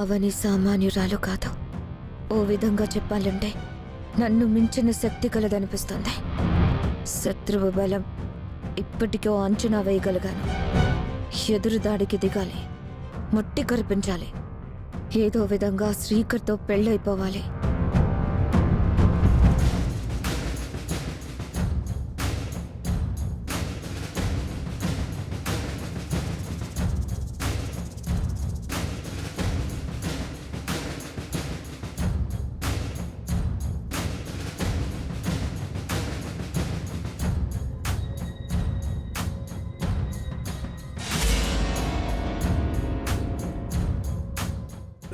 అవని సామాన్యురాలు కాదు. ఓ విధంగా చెప్పాలంటే నన్ను మించిన శక్తి కలదనిపిస్తుంది. శత్రువు బలం ఇప్పటికో అంచనా వేయగలిగాను. ఎదురుదాడికి దిగాలి, మట్టి కరిపించాలి, ఏదో విధంగా శ్రీకర్తో పెళ్ళైపోవాలి.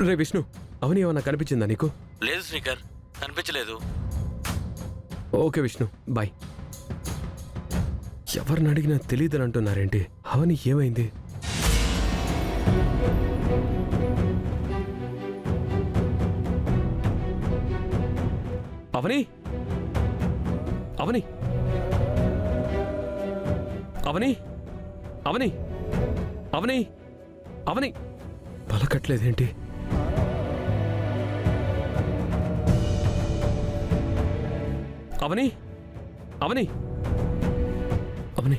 రే విష్ణు, అవని ఏమన్నా కనిపించిందా నీకు? లేదు శ్రీకర్, కనిపించలేదు. Okay Vishnu, bye. ఎవరిని అడిగినా తెలియదని అంటున్నారేంటి? అవని ఏమైంది? అవని అవని అవని అవని అవని అవని పలకట్లేదేంటి? అవని అవని అవని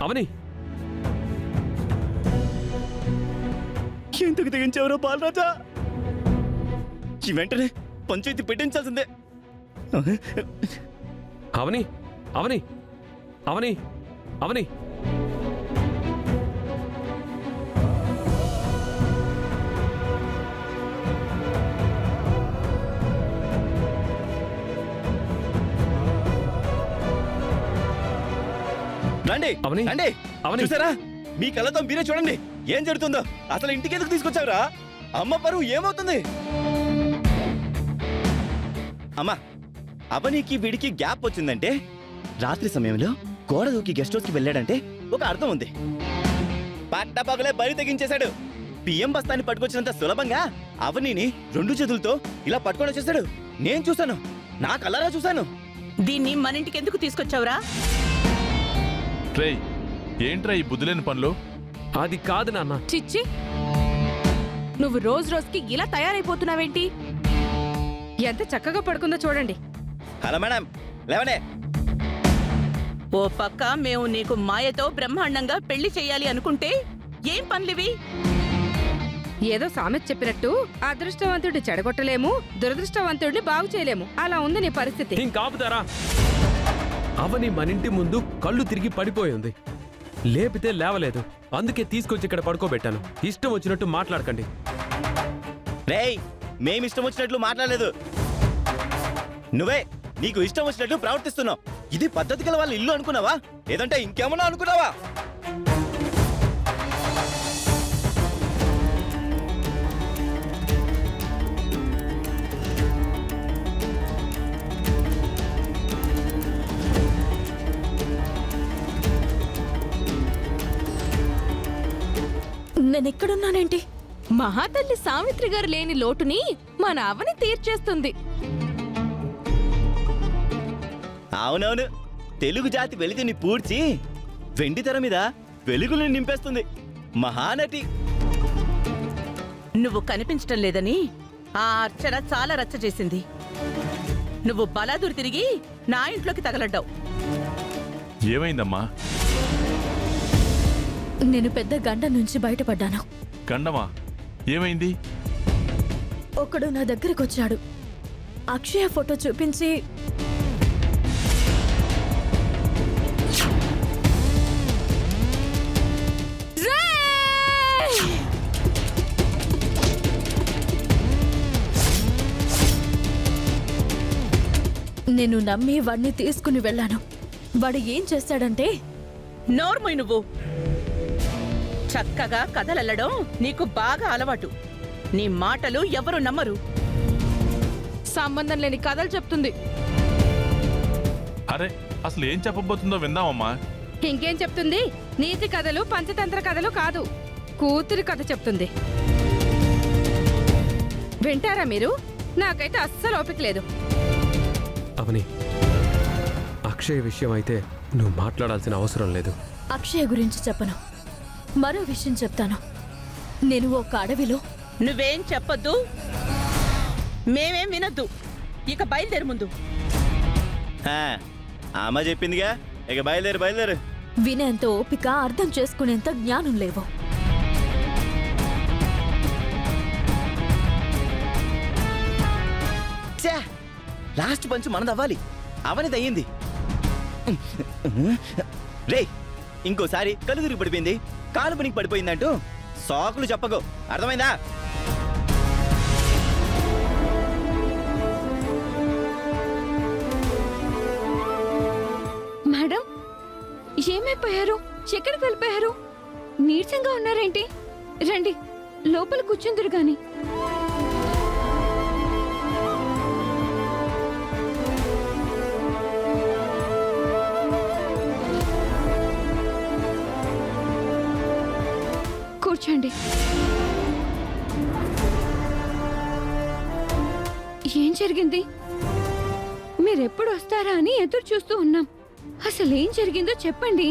అవని ఎందుకు తెగించావురా బాలరాజా? ఈ వెంటనే పంచాయతీ పెట్టించాల్సిందే. అవని అవని అవని అవని రండి అవని రండి. అవని చూసారా? మీ కళ్ళతో మీరే చూడండి ఏం జరుగుతుందో. అసలు ఇంటికి ఎందుకు తీసుకొచ్చావురా? అమ్మ పరువు ఏమవుతుంది? అమ్మా, అవనికి వీడికి గ్యాప్ వచ్చిందంటే రాత్రి సమయంలో గోడ దూకి గెస్ట్ హౌస్ కి వెళ్ళాడంటే ఒక అర్థం ఉంది. పట్టపగలే బరి తెగించేశాడు. బియ్యం బస్తాన్ని పట్టుకొచ్చినంత సులభంగా అవనిని 2 చేతులతో ఇలా పట్టుకొని వచ్చేసాడు. నేను చూశాను, నా కళ్ళారా చూశాను. దీన్ని మన ఇంటికి ఎందుకు తీసుకొచ్చావురా? రేయ్, ఏంట్రా ఈ బుద్ధులేని పనులు? అది కాదు నాన్న. చిచ్చి, నువ్వు రోజు రోజుకి ఇలా తయారైపోతున్నావేంటి? ఎంత చక్కగా పడుకుందో చూడండి. హలో మేడం, లేవనే. ఓ పక్క మేము నీకు మాయతో బ్రహ్మాండంగా పెళ్లి చెయ్యాలి అనుకుంటే ఏం పనులివి? ఏదో సామెత చెప్పినట్టు అదృష్టవంతుడిని చెడగొట్టలేము, దురదృష్టవంతుడిని బాగు చేయలేము. అలా ఉంది నీ పరిస్థితి. ఇంకాపుతారా? అవని మనింటి ముందు కళ్ళు తిరిగి పడిపోయింది. లేపితే లేవలేదు, అందుకే తీసుకొచ్చి ఇక్కడ పడుకోబెట్టాను. ఇష్టం వచ్చినట్టు మాట్లాడకండి. రేయ్, మేమిష్టం వచ్చినట్లు మాట్లాడలేదు. నువ్వే నీకు ఇష్టం వచ్చినట్లు ప్రవర్తిస్తున్నావు. ఇది పద్ధతి గల వాళ్ళ ఇల్లు అనుకున్నావా, లేదంటే ఇంకేమన్నా అనుకున్నావా? నేనెక్కడున్నానేంటి? మహాతల్లి సావిత్రి గారు లేని లోటుని మన అవని తీర్చేస్తుంది. అవునవును, తెలుగు జాతి వెలితిని పూడ్చి వెండి తెర మీద వెలుగులను నింపేస్తుంది మహానటి. నువ్వు కనిపించటం లేదని ఆ అర్చన చాలా రచ్చ చేసింది. నువ్వు బలాదూరు తిరిగి నా ఇంట్లోకి తగలడ్డావు. ఏమైందమ్మా? నేను పెద్ద గంట నుంచి బయటపడ్డాను. గండమా? ఏమైంది? ఒకడు నా దగ్గరకు వచ్చాడు. అక్షయ ఫోటో చూపించి నేను నమ్మి వాడిని తీసుకుని వెళ్ళాను. వాడు ఏం చేశాడంటే, నోర్మోయ్, నువ్వు చక్కగా కథలల్లడం నీకు బాగా అలవాటు. నీ మాటలు ఎవరు నమ్మరు. సంబంధం లేని కథలు చెప్తుంది. అరే, అసలు ఏం చెప్పబోతుందో విందామమ్మా. ఇంకేం చెప్తుంది? నీతి కథలు, పంచతంత్ర కథలు కాదు, కూతురి కథ చెప్తుంది. వింటారా మీరు? నాకైతే అస్సలు ఓపిక లేదు. అవని, అక్షయ్ విషయం అయితే నువ్వు మాట్లాడాల్సిన అవసరం లేదు. అక్షయ గురించి చెప్పను. మరో విషయం చెప్తాను. నేను ఒక అడవిలో నువ్వేం చెప్పొద్దు, మేమేం వినొద్దు. ఇక బయలుదేరు ముందు. హా, అమ్మ చెప్పిందిగా, ఇక బయలుదేరు బయలుదేరు. వినేంత ఓపిక, అర్థం చేసుకునేంత జ్ఞానం లేవు. ఛే, లాస్ట్ పంచ్ మనదవ్వాలి. అవనిది అయ్యింది. రే, ఇంకోసారి కళ్ళు తిరిగి పడిపోయింది, కాలు పనికి పడిపోయిందంటూ సాకులు చెప్పకు, అర్థమైందా? మేడం, ఏమైపోయారు? ఎక్కడికి వెళ్ళిపోయారు? నీరసంగా ఉన్నారేంటి? రండి, లోపల కూర్చుందురు గాని. కూర్చోండి. ఏం జరిగింది? మీరెప్పుడు వస్తారా అని ఎదురు చూస్తూ ఉన్నాం. అసలేం జరిగిందో చెప్పండి.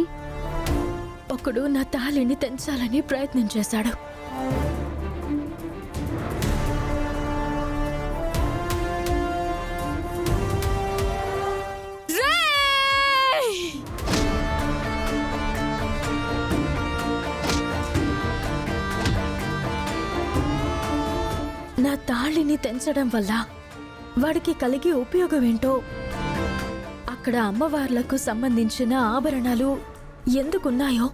ఒకడు నా తాళిని తెంచాలని ప్రయత్నం చేశాడు. రేయ్! నా తాళిని తెంచడం వల్ల వాడికి కలిగే ఉపయోగం ఏంటో, అక్కడ అమ్మవార్లకు సంబంధించిన ఆభరణాలు ఎందుకున్నాయో,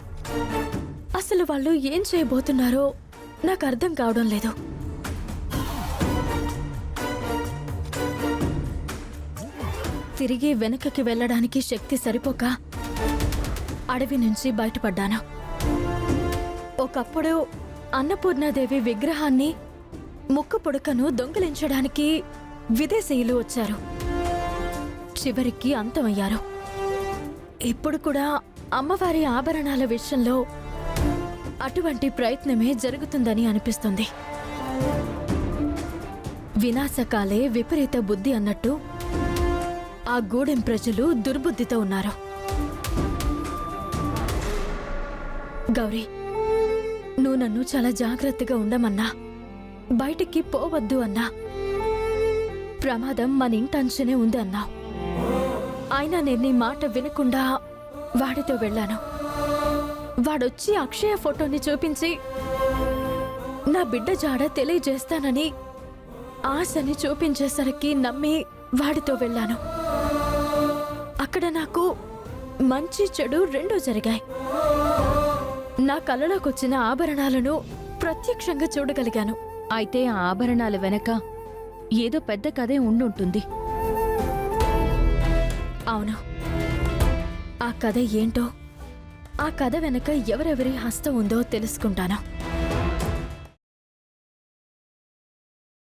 అసలు వాళ్ళు ఏం చేయబోతున్నారో నాకు అర్థం కావడం లేదు. తిరిగి వెనకకి వెళ్ళడానికి శక్తి సరిపోక అడవి నుంచి బయటపడ్డాను. ఒకప్పుడు అన్నపూర్ణాదేవి విగ్రహాన్ని, ముక్కు పుడకను దొంగిలించడానికి విదేశీయులు వచ్చారు. చివరికి అంతమయ్యారు. ఇప్పుడు కూడా అమ్మవారి ఆభరణాల విషయంలో అటువంటి ప్రయత్నమే జరుగుతుందని అనిపిస్తుంది. వినాశకాలే విపరీత బుద్ధి అన్నట్టు ఆ గూడెం ప్రజలు దుర్బుద్ధితో ఉన్నారు. గౌరీ, నువ్వు నన్ను చాలా జాగ్రత్తగా ఉండమన్నా, బయటికి పోవద్దు అన్నా, ప్రమాదం మన ఇంటంచనే ఉంది అన్నావు. అయినా నేను నీ మాట వినకుండా వాడితో వెళ్ళాను. వాడొచ్చి అక్షయ ఫోటోని చూపించి నా బిడ్డ జాడ తెలియజేస్తానని ఆశని చూపించేసరికి నమ్మి వాడితో వెళ్ళాను. అక్కడ నాకు మంచి చెడు రెండూ జరిగాయి. నా కళ్ళలోకొచ్చిన ఆభరణాలను ప్రత్యక్షంగా చూడగలిగాను. అయితే ఆ ఆభరణాల వెనక ఏదో పెద్ద కథే ఉండుంటుంది. అవును, ఆ కథ ఏంటో, ఆ కథ వెనక ఎవరెవరి హస్తం ఉందో తెలుసుకుంటాను.